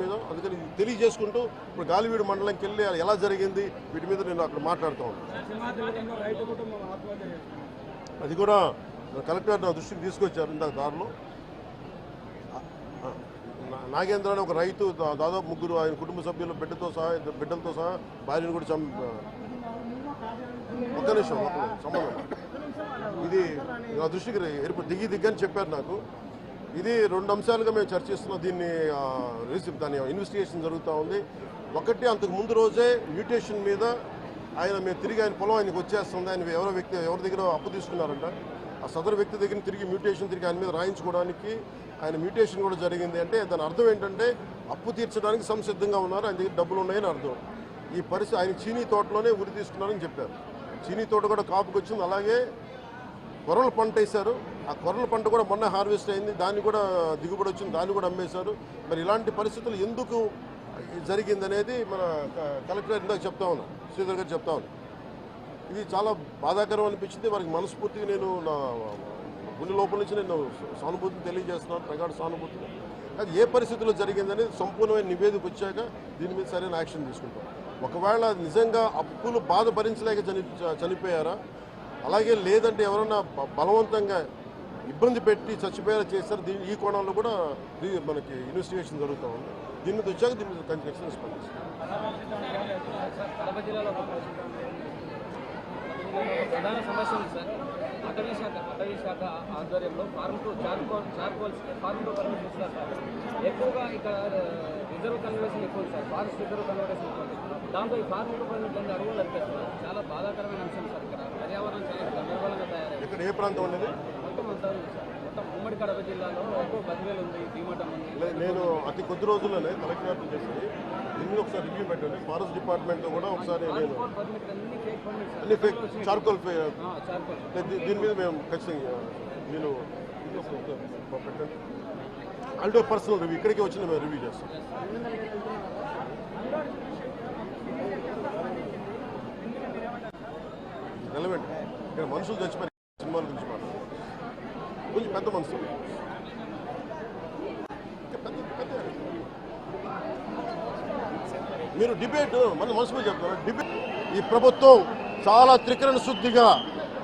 అందుకని తెలియజేసుకుంటూ ఇప్పుడు గాలివీడు మండలంకి వెళ్ళి ఎలా జరిగింది వీటి మీద నేను అక్కడ మాట్లాడుతూ ఉన్నాను. అది కూడా కలెక్టర్ నా దృష్టికి తీసుకొచ్చారు. ఇందాక దారిలో నాగేంద్ర అని ఒక రైతు దాదాపు ముగ్గురు ఆయన కుటుంబ సభ్యులు బిడ్డలతో సహా భార్యను కూడా ఒక్క నిమిషం సంబంధం ఇది నా దృష్టికి దిగ్గని చెప్పారు నాకు. ఇది రెండు అంశాలుగా మేము చర్చిస్తున్నాం. దీన్ని దాని ఇన్వెస్టిగేషన్ జరుగుతూ ఉంది. ఒకటి అంతకు ముందు రోజే మ్యూటేషన్ మీద మేము తిరిగి ఆయన పొలం ఆయనకు వచ్చేస్తుంది. ఆయన ఎవరి దగ్గర అప్పు తీసుకున్నారంట. ఆ సదరు వ్యక్తి దగ్గర తిరిగి మ్యూటేషన్ తిరిగి ఆయన మీద రాయించుకోవడానికి ఆయన మ్యూటేషన్ కూడా జరిగింది. అంటే దాని అర్థం ఏంటంటే అప్పు తీర్చడానికి సంసిద్ధంగా ఉన్నారు, ఆయన దగ్గర డబ్బులు ఉన్నాయని అర్థం. ఈ పరిస్థితి ఆయన చీనీ తోటలోనే ఉరి తీసుకున్నారని చెప్పారు. చీనీ తోట కూడా కాపుకి వచ్చింది. అలాగే కొర్రల పంట వేశారు. ఆ కొర్రల పంట కూడా మొన్న హార్వెస్ట్ అయింది, దాన్ని కూడా దిగుబడి వచ్చింది, దాన్ని కూడా అమ్మేశారు. మరి ఇలాంటి పరిస్థితులు ఎందుకు జరిగిందనేది మన కలెక్టర్ ఇందాక చెప్తా ఉన్నాను, శ్రీధర్ గారు చెప్తా ఉన్నాను. ఇది చాలా బాధాకరం అనిపించింది. వారికి మనస్ఫూర్తిగా నేను నా గుండె లోపల నుంచి నేను సానుభూతిని తెలియజేస్తున్నాను, ప్రగాఢ సానుభూతిని. అది ఏ పరిస్థితుల్లో జరిగిందనేది సంపూర్ణమైన నివేదిక వచ్చాక దీని మీద సరైన యాక్షన్ తీసుకుంటాం. ఒకవేళ నిజంగా అప్పులు బాధ భరించలేక చనిపోయారా, అలాగే లేదంటే ఎవరన్నా బలవంతంగా ఇబ్బంది పెట్టి చచ్చిపోయేలా చేస్తారు, ఈ కోణంలో కూడా మనకి ఇన్వెస్టిగేషన్ జరుగుతూ ఉంది. దీని మీద వచ్చాక దీని మీద ఖచ్చితంగా స్పందిస్తాం. ప్రధాన సమస్య ఉంది సార్. అటవీ శాఖ ఆధ్వర్యంలో ఫార్మ్ టు పర్మిట్ ఇస్తారు సార్. ఎక్కువగా ఇక్కడ రిజర్వ్ కన్వర్షన్ ఎక్కువ సార్, ఫారెస్ట్ రిజర్వ్ కన్వర్షన్ ఎక్కువ. దాంతో ఈ ఫార్మ్ టు పర్మిట్ అన్ని అడుగులు అనిపిస్తున్నారు. చాలా బాధాకరమైన అంశం సార్. ఇక్కడ పర్యావరణం చాలా గందరగోళంగా తయారైంది. ఇక్కడ ఏ ప్రాంతం ఉండేది? మొత్తం అంతా ఉంది సార్. మొత్తం ఉమ్మడి కడప జిల్లాలో ఎక్కువ బదివేలు ఉంది, భీమటం ఉంది. నేను అతి కొద్ది రోజుల్లోనే కలెక్టర్ చేసి దీన్ని ఒకసారి రివ్యూ పెట్టండి. ఫారెస్ట్ డిపార్ట్మెంట్తో కూడా ఒకసారి నేను అన్ని ఫేక్ చార్కోల్ దీని మీద మేము ఖచ్చితంగా నేను పెట్టండి. అంటే పర్సనల్ రివ్యూ ఇక్కడికి వచ్చి మేము రివ్యూ చేస్తాం. రెలవెంట్ ఇక్కడ మనుషులు చచ్చిపోయి సినిమాల గురించి మాట్లాడారు. కొంచెం పెద్ద మనుషులు మీరు డిబేట్ మన మనసులో చెప్తారు. డిబేట్ ఈ ప్రభుత్వం చాలా త్రికరణ శుద్ధిగా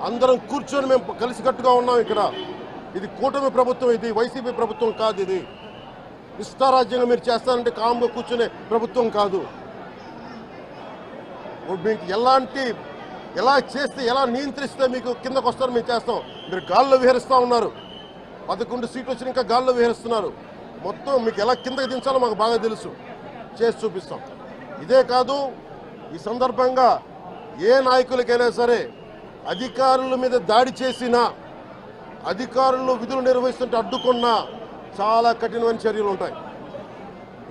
అందరం కూర్చొని మేము కలిసికట్టుగా ఉన్నాం. ఇక్కడ ఇది కూటమి ప్రభుత్వం, ఇది వైసీపీ ప్రభుత్వం కాదు. ఇది ఇష్టారాజ్యంగా మీరు చేస్తారంటే కామ్గా కూర్చునే ప్రభుత్వం కాదు. మీకు ఎలా చేస్తే ఎలా నియంత్రిస్తే మీకు కిందకు వస్తారో మేము చేస్తాం. మీరు గాల్లో విహరిస్తూ ఉన్నారు. 11 సీట్లు వచ్చి ఇంకా గాల్లో విహరిస్తున్నారు. మొత్తం మీకు ఎలా కిందకి దించాలో మాకు బాగా తెలుసు, చేసి చూపిస్తాం. ఇదే కాదు, ఈ సందర్భంగా ఏ నాయకులకైనా సరే అధికారుల మీద దాడి చేసినా, అధికారులు విధులు నిర్వహిస్తుంటే అడ్డుకున్నా చాలా కఠినమైన చర్యలు ఉంటాయి.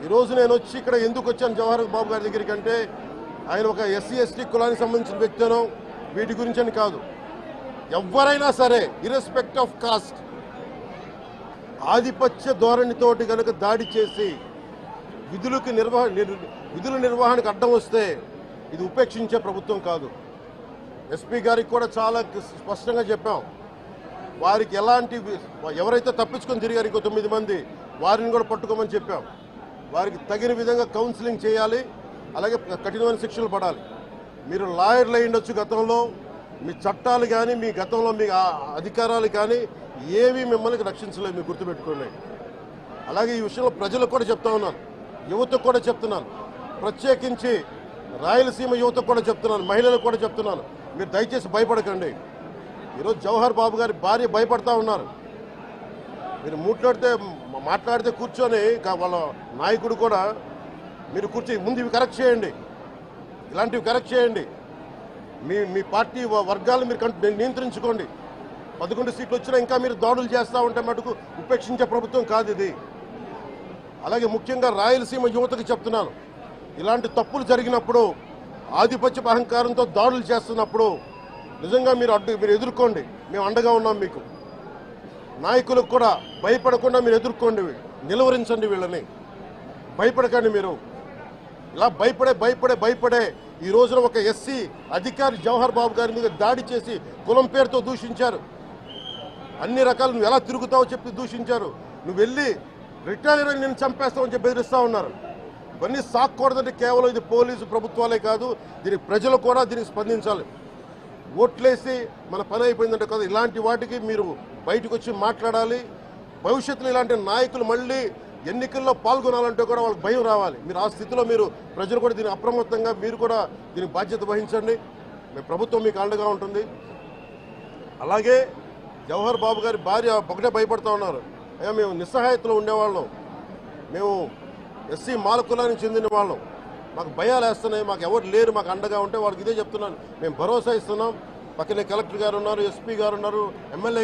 ఈరోజు నేను వచ్చి ఇక్కడ ఎందుకు వచ్చాను జవహర్ బాబు గారి దగ్గరికి అంటే, ఆయన ఒక ఎస్సీ ఎస్టీ కులానికి సంబంధించిన వ్యక్తినో వీటి గురించి అని కాదు. ఎవరైనా సరే ఇర్రెస్పెక్ట్ ఆఫ్ కాస్ట్ ఆధిపత్య ధోరణితోటి కనుక దాడి చేసి విధుల నిర్వహణకు అడ్డం వస్తే ఇది ఉపేక్షించే ప్రభుత్వం కాదు. ఎస్పీ గారికి కూడా చాలా స్పష్టంగా చెప్పాం. వారికి ఎవరైతే తప్పించుకొని తిరిగారు ఇంకో 9 మంది, వారిని కూడా పట్టుకోమని చెప్పాం. వారికి తగిన విధంగా కౌన్సిలింగ్ చేయాలి, అలాగే కఠినమైన శిక్షలు పడాలి. మీరు లాయర్లు అయి ఉండొచ్చు గతంలో, మీ చట్టాలు కానీ మీ గతంలో మీ అధికారాలు కానీ ఏవి మిమ్మల్ని రక్షించలేదు, మీరు గుర్తుపెట్టుకోండి. అలాగే ఈ విషయంలో ప్రజలకు కూడా చెప్తా ఉన్నాను, యువతకు కూడా చెప్తున్నాను, ప్రత్యేకించి రాయలసీమ యువతకు కూడా చెప్తున్నాను, మహిళలకు కూడా చెప్తున్నాను, మీరు దయచేసి భయపడకండి. ఈరోజు జవహర్ బాబు గారి భార్య భయపడతా ఉన్నారు. మీరు మాట్లాడితే కూర్చొని వాళ్ళ నాయకుడు కూడా మీరు కూర్చొని ముందు ఇవి కరెక్ట్ చేయండి, ఇలాంటివి కరెక్ట్ చేయండి, మీ పార్టీ వర్గాలు మీరు నియంత్రించుకోండి. 11 సీట్లు వచ్చినా ఇంకా మీరు దాడులు చేస్తూ ఉంటే మటుకు ఉపేక్షించే ప్రభుత్వం కాదు ఇది. అలాగే ముఖ్యంగా రాయలసీమ యువతకు చెప్తున్నాను, ఇలాంటి తప్పులు జరిగినప్పుడు ఆధిపత్య అహంకారంతో దాడులు చేస్తున్నప్పుడు నిజంగా మీరు ఎదుర్కోండి, మేము అండగా ఉన్నాం మీకు. నాయకులకు కూడా భయపడకుండా మీరు ఎదుర్కోండి, నిలువరించండి వీళ్ళని, భయపడకండి. మీరు ఇలా భయపడే ఈ రోజున ఒక ఎస్సీ అధికారి జవహర్ బాబు గారి మీద దాడి చేసి కులం పేరుతో దూషించారు. అన్ని రకాలు నువ్వు ఎలా తిరుగుతావో చెప్పి దూషించారు. నువ్వు వెళ్ళి రిటైర్ అని నేను చంపేస్తామని చెప్పి బెదిరిస్తూ ఉన్నారు. ఇవన్నీ సాక్కూడదంటే కేవలం ఇది పోలీసు ప్రభుత్వాలే కాదు, దీనికి ప్రజలు కూడా దీనికి స్పందించాలి. ఓట్లేసి మన పని అయిపోయిందంటే కాదు, ఇలాంటి వాటికి మీరు బయటకు వచ్చి మాట్లాడాలి. భవిష్యత్తులో ఇలాంటి నాయకులు మళ్ళీ ఎన్నికల్లో పాల్గొనాలంటే కూడా వాళ్ళకి భయం రావాలి. మీరు ఆ స్థితిలో మీరు ప్రజలు కూడా దీనికి అప్రమత్తంగా మీరు కూడా దీనికి బాధ్యత వహించండి. మీ ప్రభుత్వం మీకు అండగా ఉంటుంది. అలాగే జవహర్ బాబు గారి భార్య ఒకటే భయపడుతూ ఉన్నారు, అయ్యా మేము నిస్సహాయతలో ఉండేవాళ్ళం, మేము ఎస్సీ మాల కులానికి చెందిన వాళ్ళం, మాకు భయాలు వేస్తున్నాయి, మాకు ఎవరు లేరు మాకు అండగా ఉంటే వాళ్ళకి ఇదే చెప్తున్నాను. మేము భరోసా ఇస్తున్నాం. పక్కనే కలెక్టర్ గారు ఉన్నారు, ఎస్పీ గారు ఉన్నారు, ఎమ్మెల్యే